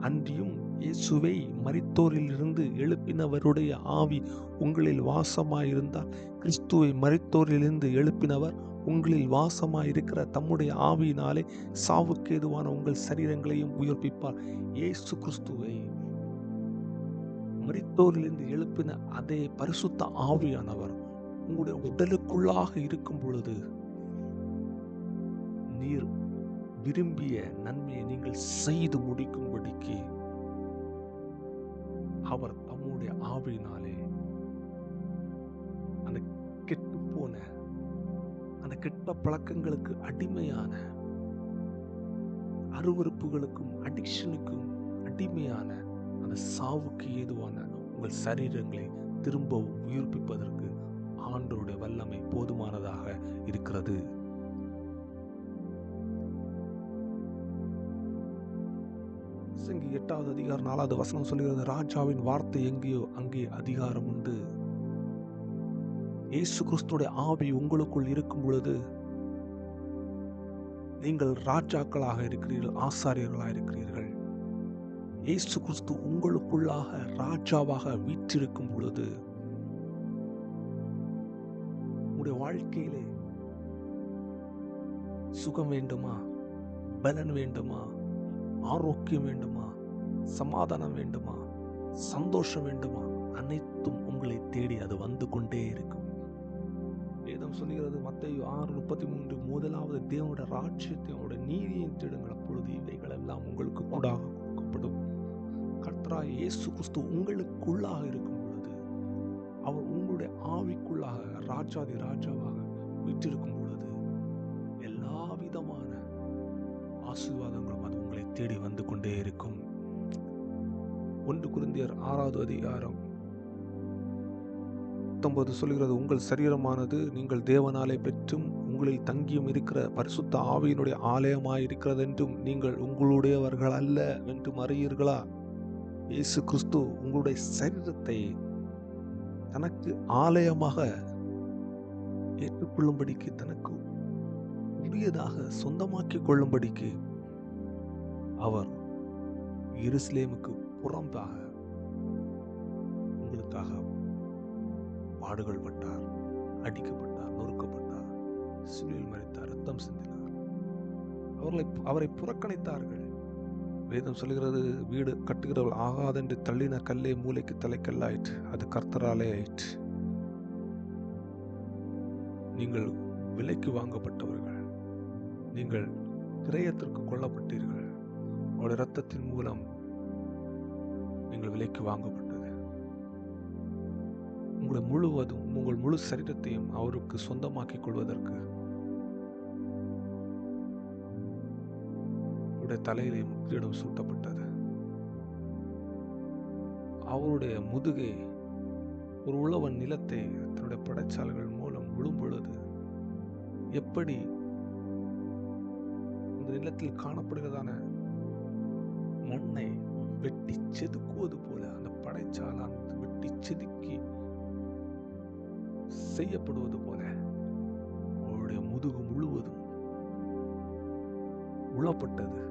Speaker 1: அன்றியும் இயேசுவை மரித்தோரிலிருந்து எழுப்பினவருடைய ஆவி உங்களில் வாசமாயிருந்தால், கிறிஸ்துவை மரித்தோரிலிருந்து எழுப்பினவர் உங்களில் வாசமாயிருக்கிற தம்முடைய ஆவியினாலே சாவுக்கு ஏதுவான உங்கள் சரீரங்களையும் உயிர்ப்பிப்பார். இயேசு கிறிஸ்துவை மரித்தோரிலிருந்து எழுப்பின அதே பரிசுத்த ஆவியானவர் உங்களுடைய உடலுக்குள்ளாக இருக்கும் பொழுது, நீர் விரும்பிய நன்மையை நீங்கள் செய்து முடிக்கும்படிக்கு அவர் தம்முடைய ஆவியினாலே அந்த கெட்டு போன, அந்த கெட்ட பழக்கங்களுக்கு அடிமையான, அருவருப்புகளுக்கும் அடிக்ஷனுக்கும் அடிமையான அந்த சாவுக்கு ஏதுவான உங்கள் சரீரங்களை திரும்பவும் உயிர்ப்பிப்பதற்கு ஆண்டவருடைய வல்லமை போதுமானதாக இருக்கிறது. பிரசங்கி 8வது அதிகாரம் 4வது வசனம் சொல்கிறது, ராஜாவின் வார்த்தை எங்கேயோ அங்கே அதிகாரம் உண்டு. இயேசு கிறிஸ்துடைய ஆவி உங்களுக்குள் இருக்கும் பொழுது நீங்கள் ராஜாக்களாக இருக்கிறீர்கள், ஆசாரியர்களாக இருக்கிறீர்கள். இயேசு கிறிஸ்து உங்களுக்குள்ளாக ராஜாவாக வீற்றிருக்கும் பொழுது உங்களுடைய வாழ்க்கையிலே சுகம் வேண்டுமா, பலன் வேண்டுமா, ஆரோக்கியம் வேண்டுமா, சமாதானம் வேண்டுமா, சந்தோஷம் வேண்டுமா, அனைத்தும் உங்களை தேடி அது வந்து கொண்டே இருக்கும். வேதம் சொல்லுகிறது, மத்தேயு 6:33, முதலாவது தேவனுடைய ராஜ்யத்தை அவருடைய நீதியை தேடுங்கள், அப்பொழுது இவைகள் எல்லாம் உங்களுக்கு கூடாக கொடுக்கப்படும். கர்த்தராகிய இயேசு கிறிஸ்து உங்களுக்குள்ளாக இருக்கும் பொழுது, அவர் உங்களுடைய ஆவிக்குள்ளாக ராஜாதி ராஜாவாக வீற்றிருக்கும் பொழுது, எல்லா விதமான ஆசீர்வாதங்களும் அது உங்களை தேடி வந்து கொண்டே இருக்கும். 1 கொரிந்தியர் 6வது அதிகாரம் 19 சொல்கிறது, உங்கள் சரீரமானது நீங்கள் தேவனாலே பெற்றும் உங்களில் தங்கியும் இருக்கிற பரிசுத்த ஆவியினுடைய ஆலயமாய் இருக்கிறது என்றும் நீங்கள் உங்களுடையவர்கள் அல்ல என்றும் அறியீர்களா? இயேசு கிறிஸ்து உங்களுடைய சரீரத்தை தனக்கு ஆலயமாக ஏற்றுக்கொள்ளும்படிக்கு, தனக்கு உரியதாக சொந்தமாக்கிக் கொள்ளும்படிக்கு அவர் எருசலேமுக்கு புறம்பாக உங்களுக்காக பாடுகள் பட்டார், அடிக்கப்பட்டார், நொறுக்கப்பட்டார், சிலுவையில் மரித்தார், ரத்தம் சிந்தினார். அவரை புறக்கணித்தார்கள். வேதம் சொல்கிறது, வீடு கட்டுகிறவர்கள் ஆகாதென்று தள்ளின கல்லே மூளைக்கு தலைக்கல்லாயிற்று, அது கர்த்தராலே ஆயிற்று. நீங்கள் விலைக்கு வாங்கப்பட்டவர்கள், நீங்கள் கிரயத்திற்கு கொல்லப்பட்டீர்கள். அவருடைய இரத்தத்தின் மூலம் நீங்கள் விலைக்கு வாங்கப்பட்டது. உங்களை முழுவதும், உங்கள் முழு சரீரத்தையும் அவருக்கு சொந்தமாக்கிக் கொள்வதற்கு அவருடைய தலையிலே முக்கியம் சூட்டப்பட்டது. அவருடைய முதுகை ஒரு உழவன் நிலத்தை தன்னுடைய படைச்சாலைகள் மூலம் விழும் பொழுது எப்படி அந்த நிலத்தில் காணப்படுகிறதான மண்ணை வெட்டி செதுக்குவது போல அந்த படைச்சாலை வெட்டி செதுக்கி செய்யப்படுவது போல அவருடைய முதுகு முழுவதும் உழப்பட்டது.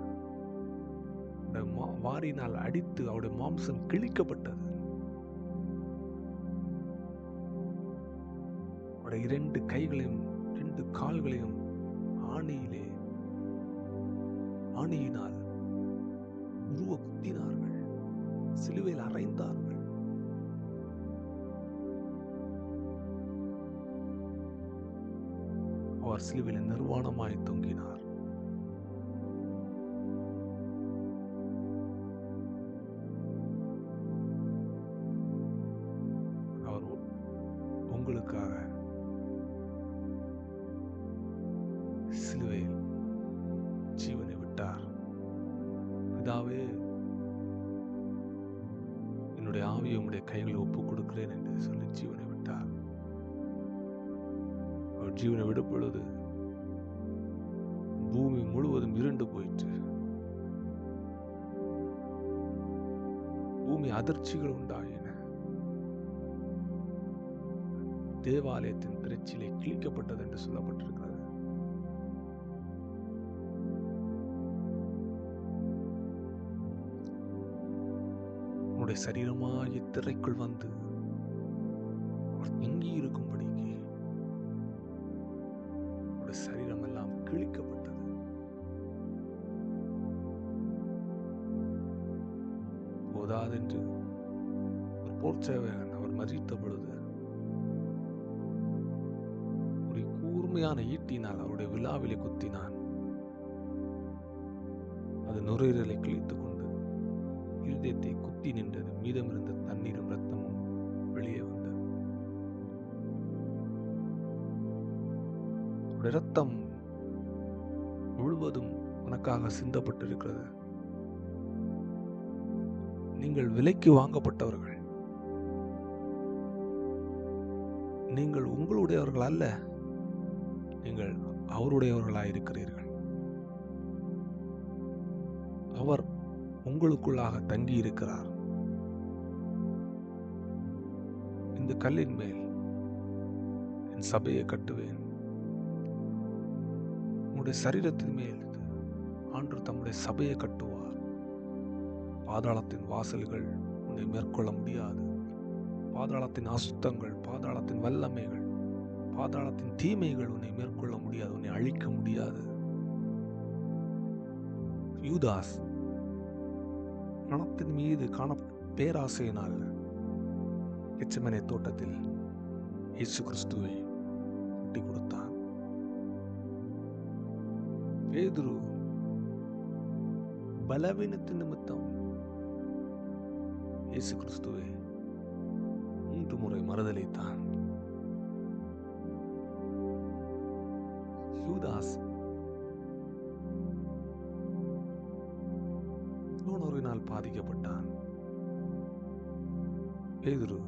Speaker 1: வாரினால் அடித்து அவருடைய மாம்சம் கிழிக்கப்பட்டது. அவருடைய 2 கைகளையும் 2 கால்களையும் ஆணியினால் உருவ குத்தினார்கள், சிலுவையில் அறைந்தார்கள். அவர் சிலுவையில் நிர்வாணமாய் தொங்கினார். அவர் உங்களுக்காக சிலுவையில் ஜீவனை விட்டார். பிதாவே, என்னுடைய ஆவியை உங்களுடைய கைகளை ஒப்புக் கொடுக்கிறேன் என்று சொல்லி ஜீவனை விட்டார். அவர் ஜீவனை விடும் பொழுது பூமி முழுவதும் இருண்டு போயிற்று. பூமி அதிர்ச்சிகள் உண்டாயின. தேவாலயத்தின் திரைச்சிலை கிழிக்கப்பட்டது என்று சொல்லப்பட்டிருக்கிறது. உன்னுடைய சரீரமாகிய திரைக்குள் வந்து தங்கி இருக்கும்படிக்கு உன்னுடைய சரீரம் எல்லாம் கிழிக்கப்பட்டது. போதாதென்று ஒரு போர்ச்சேவகன் அவர் மரித்த பொழுது ஒரு கூர்மையான ஈட்டினால் அவருடைய விழாவிலே குத்தினான். அது நுரையீரலை கிழித்துக் கொண்டு இருதயத்தை குத்தி நின்றது. மீதமிருந்த தண்ணீரும் இரத்தமும் வெளியே வந்தது. இரத்தம் முழுவதும் உனக்காக சிந்தப்பட்டிருக்கிறது. நீங்கள் விலைக்கு வாங்கப்பட்டவர்கள். நீங்கள் உங்களுடையவர்கள் அல்ல, நீங்கள் அவருடையவர்களாயிருக்கிறீர்கள். அவர் உங்களுக்குள்ளாக தங்கி இருக்கிறார். இந்த கல்லின் மேல் என் சபையை கட்டுவேன். உன்னுடைய சரீரத்தின் மேல் ஆண்டவர் தம்முடைய சபையை கட்டுவார். பாதாளத்தின் வாசல்கள் உன்னை மேற்கொள்ள முடியாது. பாதாளத்தின் அசுத்தங்கள், பாதாளத்தின் வல்லமைகள், பாதாளத்தின் தீமைகள் உன்னை மேற்கொள்ள முடியாது, உன்னை அழிக்க முடியாது. யூதாஸ் பணத்தின் மீது பேராசையினால் கெத்செமனே தோட்டத்தில் இயேசு கிறிஸ்துவை ஒட்டி கொடுத்தான். பேதுரு பலவீனத்தின் நிமித்தம் இயேசு கிறிஸ்துவை 3 முறை மறுதலித்தான். யூதாஸ் நோயினால் பாதிக்கப்பட்டான். பேதுரு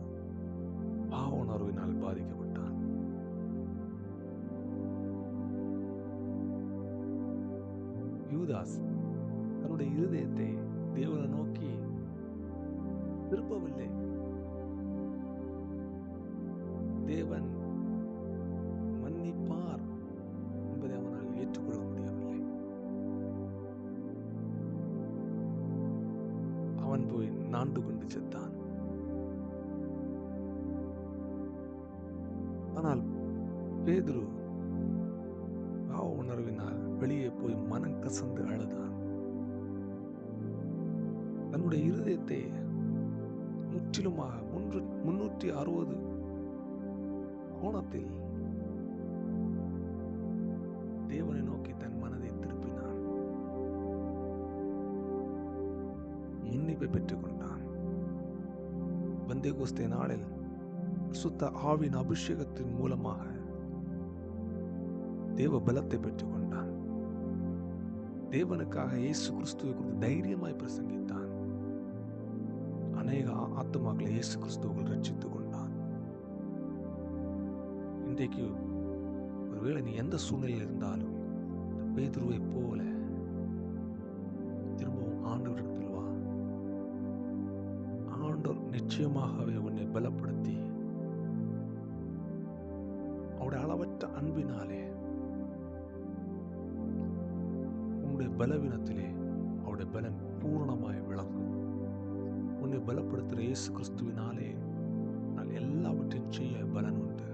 Speaker 1: பாவ உணர்வினால் பாதிக்கப்பட்டான். யூதாஸ் தன்னுடைய இருதயத்தை தேவனை நோக்கி திருப்பவில்லை. தேவன் மன்னிப்பார் என்பதை அவனால் ஏற்றுக்கொள்ள முடியவில்லை. அவன் போய் நாண்டு கொண்டு செத்தான். ஆனால் பேதுரு பாவ உணர்வினால் வெளியே போய் மனம் கசந்து அழுதான். தன்னுடைய இருதயத்தை முற்றிலுமாக 360 கோணத்தில் தேவனை நோக்கி தன் மனதை திருப்பினான். மன்னிப்பை பெற்றுக் கொண்டான். பெந்தேகோஸ்தே நாளில் சுத்த ஆவின் அபிஷேகத்தின் மூலமாக தேவ பலத்தை பெற்றுக் கொண்டான். தேவனுக்காக இயேசு கிறிஸ்துவை குறித்து தைரியமாய் பிரசங்கித்தான். அநேக ஆத்துமாக்களை இயேசு கிறிஸ்துவுக்குள் ரட்சித்துக் கொண்டான். இன்றைக்கு ஒருவேளை நீ எந்த சூழ்நிலையில் இருந்தாலும் பேதுருவை போல திரும்பவும் ஆண்டவரிடத்தில் வா. ஆண்டவர் நிச்சயமாகவே உன்னை பலப்படுத்தி அவருடைய அளவற்ற அன்பினாலே உன்னுடைய பலவீனத்திலே அவருடைய பலன் பூரணமாய் விளங்கும். உன்னை பலப்படுத்துகிற இயேசு கிறிஸ்துவினாலே நான் எல்லாவற்றையும் செய்ய பலன் உண்டு.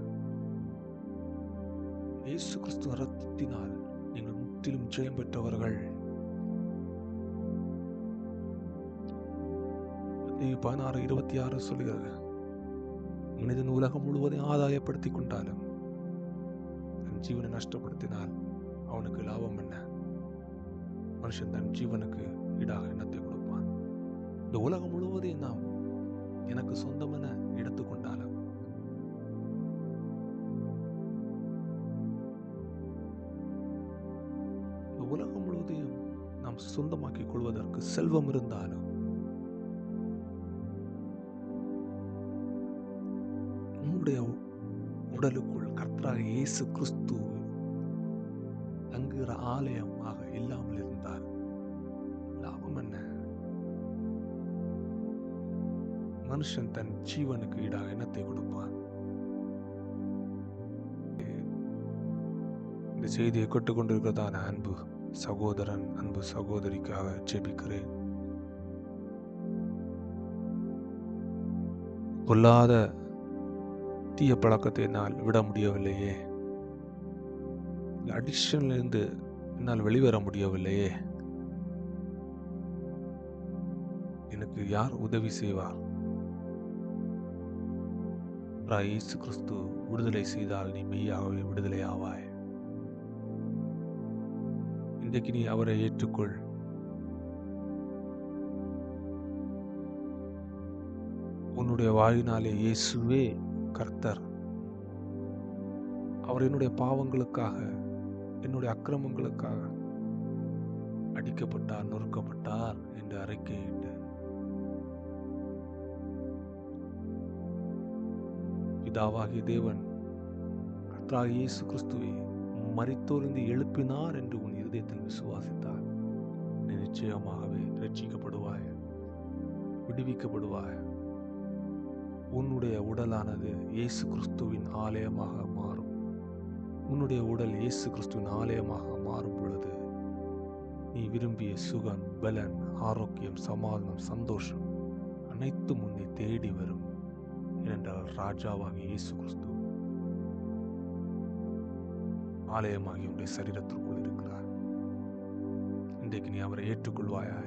Speaker 1: இயேசு கிறிஸ்துவின் இரத்தத்தினால் நீங்கள் முற்றிலும் ஜெயம் பெற்றவர்கள். 16:26 சொல்கிறது, மனிதன் உலகம் முழுவதையும் ஆதாயப்படுத்திக் கொண்டாலும் தன் ஜீவனை நஷ்டப்படுத்தினால் அவனுக்கு லாபம் என்ன? மனுஷன் தன் ஜீவனுக்கு ஈடாக எண்ணத்தை கொடுப்பான். இந்த உலகம் முழுவதையும் நாம் எனக்கு சொந்தமென எடுத்துக்கொண்டாலும் இந்த உலகம் முழுவதையும் நாம் சொந்தமாக்கிக் கொள்வதற்கு செல்வம் இருந்தாலும் உன்னுடைய உடலுக்குள் கர்த்தராகிய இயேசு கிறிஸ்து தங்குகிற ஆலயமாக இல்லாமல் இருந்தால் லாபம் என்ன? மனுஷன் தன் ஜீவனுக்கு ஈடாக எண்ணத்தை கொடுப்பான். இந்த செய்தியை கேட்டுக்கொண்டிருக்கிறதான அன்பு சகோதரன், அன்பு சகோதரிக்காக ஜெபிக்கிறேன். பொல்லாத தீய பழக்கத்தை என்னால் விட முடியவில்லையே, அடிக்ஷனிலிருந்து என்னால் வெளிவர முடியவில்லையே, எனக்கு யார் உதவி செய்வார்? இயேசு கிறிஸ்து விடுதலை செய்தால் நீ மெய்யாகவே விடுதலை ஆவாய். இன்றைக்கு நீ அவரை ஏற்றுக்கொள். உன்னுடைய வாயினாலே இயேசுவே கர்த்தர், அவர் என்னுடைய பாவங்களுக்காக, என்னுடைய அக்கிரமங்களுக்காக அடிக்கப்பட்டார், நொறுக்கப்பட்டார் என்று அறிக்கையிட்டு பிதாவாகிய தேவன் கர்த்தராகிய இயேசு கிறிஸ்துவை மரித்தோரிலிருந்து எழுப்பினார் என்று உன் இருதயத்தில் விசுவாசித்தார், நீ நிச்சயமாகவே ரட்சிக்கப்படுவாய், விடுவிக்கப்படுவாய். உன்னுடைய உடலானது இயேசு கிறிஸ்துவின் ஆலயமாக மாறும். உன்னுடைய உடல் இயேசு கிறிஸ்துவின் ஆலயமாக மாறும் பொழுது நீ விரும்பிய சுகம், பலன், ஆரோக்கியம், சமாதானம், சந்தோஷம் அனைத்தும் உன்னை தேடி வரும். ஏனென்றால் ராஜாவாகிய இயேசு கிறிஸ்து ஆலயமாகி உன்னுடைய சரீரத்திற்குள் இருக்கிறார். இன்றைக்கு நீ அவரை ஏற்றுக்கொள்வாயா?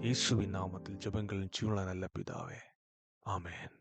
Speaker 1: இயேசுவின் நாமத்தில் ஜெபங்களின் ஜீவனுள்ள நல்ல பிதாவே, ஆமென்.